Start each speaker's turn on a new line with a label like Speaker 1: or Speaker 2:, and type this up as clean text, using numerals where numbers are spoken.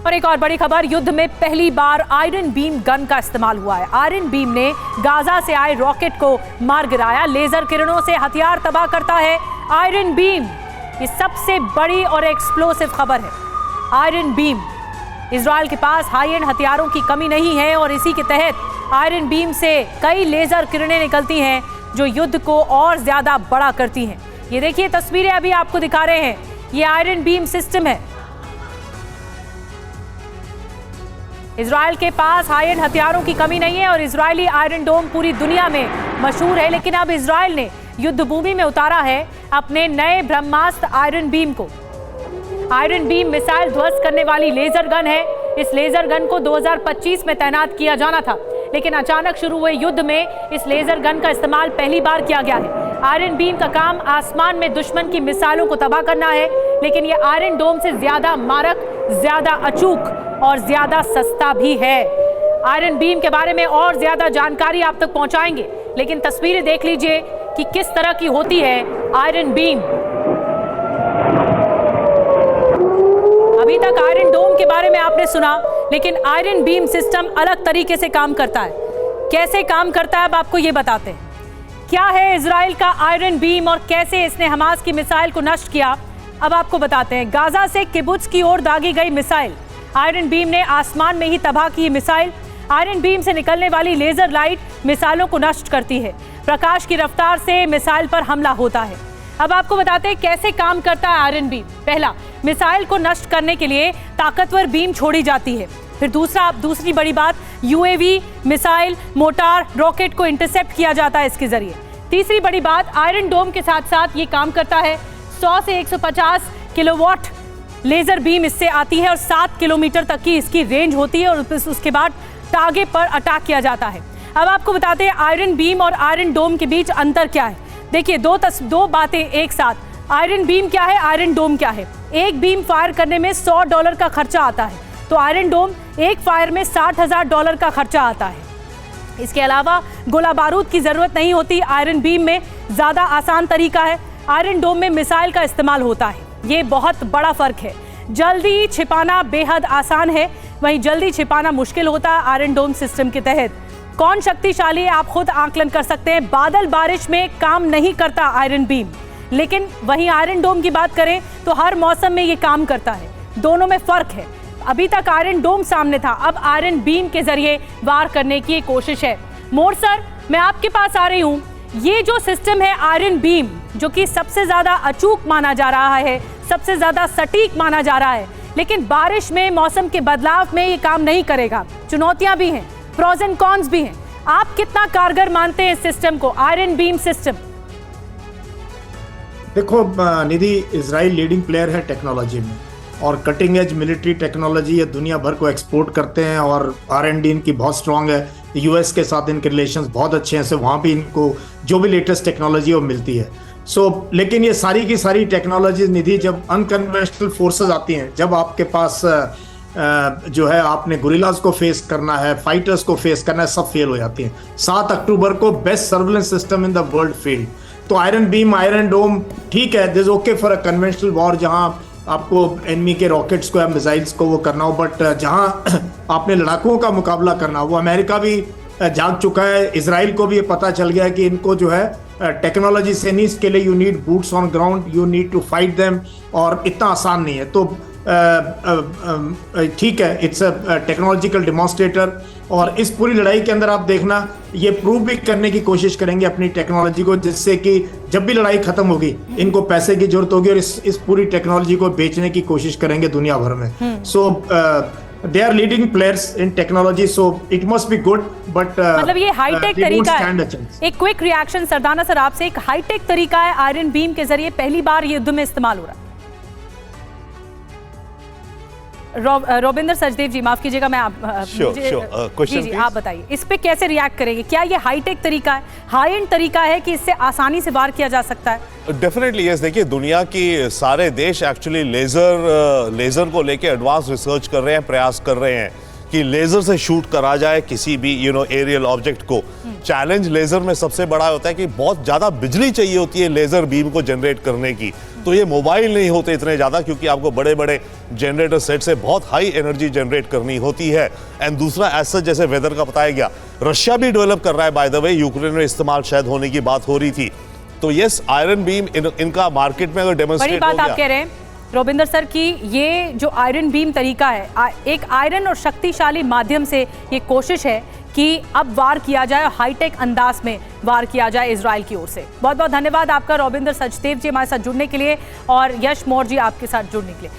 Speaker 1: और एक और बड़ी खबर, युद्ध में पहली बार आयरन बीम गन का इस्तेमाल हुआ है। आयरन बीम ने गाजा से आए रॉकेट को मार गिराया। लेजर किरणों से हथियार तबाह करता है आयरन बीम। ये सबसे बड़ी और एक्सप्लोसिव खबर है। आयरन बीम, इजराइल के पास हाई एंड हथियारों की कमी नहीं है और इसी के तहत आयरन बीम से कई लेजर किरणें निकलती हैं जो युद्ध को और ज्यादा बड़ा करती हैं। ये देखिए तस्वीरें अभी आपको दिखा रहे हैं, ये आयरन बीम सिस्टम है। इजराइल के पास हाई एंड हथियारों की कमी नहीं है और इजरायली आयरन डोम पूरी दुनिया में मशहूर है, लेकिन अब इजराइल ने युद्ध भूमि में उतारा है अपने नए ब्रह्मास्त्र आयरन बीम को। आयरन बीम मिसाइल ध्वस्त करने वाली लेजर गन है। इस लेजर गन को 2025 में तैनात किया जाना था, लेकिन अचानक शुरू हुए युद्ध में इस लेजर गन का इस्तेमाल पहली बार किया गया है। आयरन बीम का काम आसमान में दुश्मन की मिसाइलों को तबाह करना है, लेकिन ये आयरन डोम से ज्यादा मारक, ज्यादा अचूक और ज्यादा सस्ता भी है। आयरन बीम के बारे में और ज्यादा जानकारी आप तक पहुंचाएंगे, लेकिन तस्वीरें देख लीजिए कि किस तरह की होती है आयरन बीम। अभी तक आयरन डोम के बारे में आपने सुना, लेकिन आयरन बीम सिस्टम अलग तरीके से काम करता है। कैसे काम करता है अब आपको ये बताते हैं। क्या है इजराइल का आयरन बीम और कैसे इसने हमास की मिसाइल को नष्ट किया, अब आपको बताते हैं। गाजा से किबुत्ज की ओर दागी गई मिसाइल, आयरन बीम ने आसमान में ही तबाह की मिसाइल। आयरन बीम से निकलने वाली लेजर लाइट मिसाइलों को नष्ट करती है। प्रकाश की रफ्तार से मिसाइल पर हमला होता है। अब आपको बताते हैं कैसे काम करता है आयरन बीम। पहला, मिसाइल को नष्ट करने के लिए ताकतवर बीम छोड़ी जाती है। फिर दूसरी बड़ी बात, यूएवी, मिसाइल, मोटार, रॉकेट को इंटरसेप्ट किया जाता है इसके जरिए। तीसरी बड़ी बात, आयरन डोम के साथ साथ ये काम करता है 100 से 150 किलोवाट लेजर बीम इससे आती है और 7 किलोमीटर तक की इसकी रेंज होती है और उसके बाद टारगेट पर अटैक किया जाता है। अब आपको बताते हैं आयरन बीम और आयरन डोम के बीच अंतर क्या है। देखिए दो बातें एक साथ। आयरन बीम क्या है, आयरन डोम क्या है। एक बीम फायर करने में $100 का खर्चा आता है, तो आयरन डोम एक फायर में $60,000 का खर्चा आता है। इसके अलावा गोला बारूद की जरूरत नहीं होती। आयरन बीम में ज्यादा आसान तरीका है, आयरन डोम में मिसाइल का इस्तेमाल होता है। ये बहुत बड़ा फर्क है। जल्दी छिपाना बेहद आसान है, वहीं जल्दी छिपाना मुश्किल होता है आयरन डोम सिस्टम के तहत। कौन शक्तिशाली है आप खुद आकलन कर सकते हैं। बादल बारिश में काम नहीं करता आयरन बीम, लेकिन वहीं आयरन डोम की बात करें तो हर मौसम में ये काम करता है। दोनों में फर्क है। अभी तक आयरन डोम सामने था, अब आयरन बीम के जरिए वार करने की कोशिश है। मोर सर, मैं आपके पास आ रही हूँ। ये जो सिस्टम है आयरन बीम, जो कि सबसे ज्यादा अचूक माना जा रहा है, सबसे ज्यादा सटीक माना जा रहा है, लेकिन बारिश में, मौसम के बदलाव में ये काम नहीं करेगा। चुनौतियां भी हैं, प्रोज एंड कॉन्स भी हैं। आप कितना कारगर मानते हैं इस सिस्टम को, आयरन बीम सिस्टम?
Speaker 2: देखो निधि, इजराइल लीडिंग प्लेयर है टेक्नोलॉजी में और कटिंग एज मिलिट्री टेक्नोलॉजी ये दुनिया भर को एक्सपोर्ट करते हैं और R&D इनकी बहुत स्ट्रांग है। यूएस के साथ इनके रिलेशंस बहुत अच्छे हैं, से वहाँ भी इनको जो भी लेटेस्ट टेक्नोलॉजी वो मिलती है। लेकिन ये सारी की सारी टेक्नोलॉजी निधि, जब अनकन्वेंशनल फोर्सेस आती हैं, जब आपके पास जो है आपने गुरिल्लाज को फेस करना है, फाइटर्स को फेस करना है, सब फेल हो जाती हैं। 7 अक्टूबर को best surveillance system in the world failed. तो आयरन बीम, आयरन डोम ठीक है, this okay for a conventional war, जहां आपको एनिमी के रॉकेट्स को या मिसाइल्स को वो करना हो, बट जहां आपने लड़ाकुओं का मुकाबला करना हो, वो अमेरिका भी जाग चुका है। इजराइल को भी ये पता चल गया है कि इनको जो है टेक्नोलॉजी से नहीं, इसके लिए you need boots on ground, you need to fight them, और इतना आसान नहीं है। तो ठीक है, इट्स अ टेक्नोलॉजिकल डेमोन्स्ट्रेटर, और इस पूरी लड़ाई के अंदर आप देखना ये प्रूव भी करने की कोशिश करेंगे अपनी टेक्नोलॉजी को, जिससे कि जब भी लड़ाई खत्म होगी इनको पैसे की जरूरत होगी और इस पूरी टेक्नोलॉजी को बेचने की कोशिश करेंगे दुनिया भर में। So they are leading players in technology, so it must be good, but
Speaker 1: मतलब ये हाईटेक तरीका है। एक क्विक रिएक्शन सरदाना सर आपसे, एक हाईटेक तरीका है आयरन बीम के जरिए पहली बार युद्ध में इस्तेमाल हो रहा है। रोबिंदर सचदेव जी, माफ कीजिएगा, मैं आप बताइए इस पे कैसे रिएक्ट करेंगे। क्या ये हाईटेक तरीका है, हाई एंड तरीका है कि इससे आसानी से वार किया जा सकता है?
Speaker 3: Definitely yes. देखिए, दुनिया की सारे देश एक्चुअली लेजर को लेके एडवांस रिसर्च कर रहे हैं, प्रयास कर रहे हैं कि लेजर से शूट करा जाए किसी भी एरियल ऑब्जेक्ट को। चैलेंज लेजर में सबसे बड़ा होता है कि बहुत ज्यादा बिजली चाहिए होती है लेजर बीम को जनरेट करने की। तो ये मोबाइल नहीं होते इतने ज़्यादा, क्योंकि आपको बड़े बड़े जनरेटर सेट से बहुत हाई एनर्जी जनरेट करनी होती है। एंड दूसरा ऐसा जैसे वेदर का बताया गया, रशिया भी डेवलप कर रहा है बाय द वे, यूक्रेन में इस्तेमाल शायद होने की बात हो रही थी। तो यस, आयरन बीम इनका मार्केट में अगर डेमोन्स्ट्रेट
Speaker 1: बड़ी
Speaker 3: हो
Speaker 1: बात
Speaker 3: गया,
Speaker 1: आप कह रहे हैं रोबिंदर सर की ये जो आयरन बीम तरीका है, एक आयरन और शक्तिशाली माध्यम से ये कोशिश है कि अब वार किया जाए, हाईटेक अंदाज में वार किया जाए इजराइल की ओर से। बहुत बहुत धन्यवाद आपका रोबिंदर सचदेव जी हमारे साथ जुड़ने के लिए और यश मौर्य जी आपके साथ जुड़ने के लिए।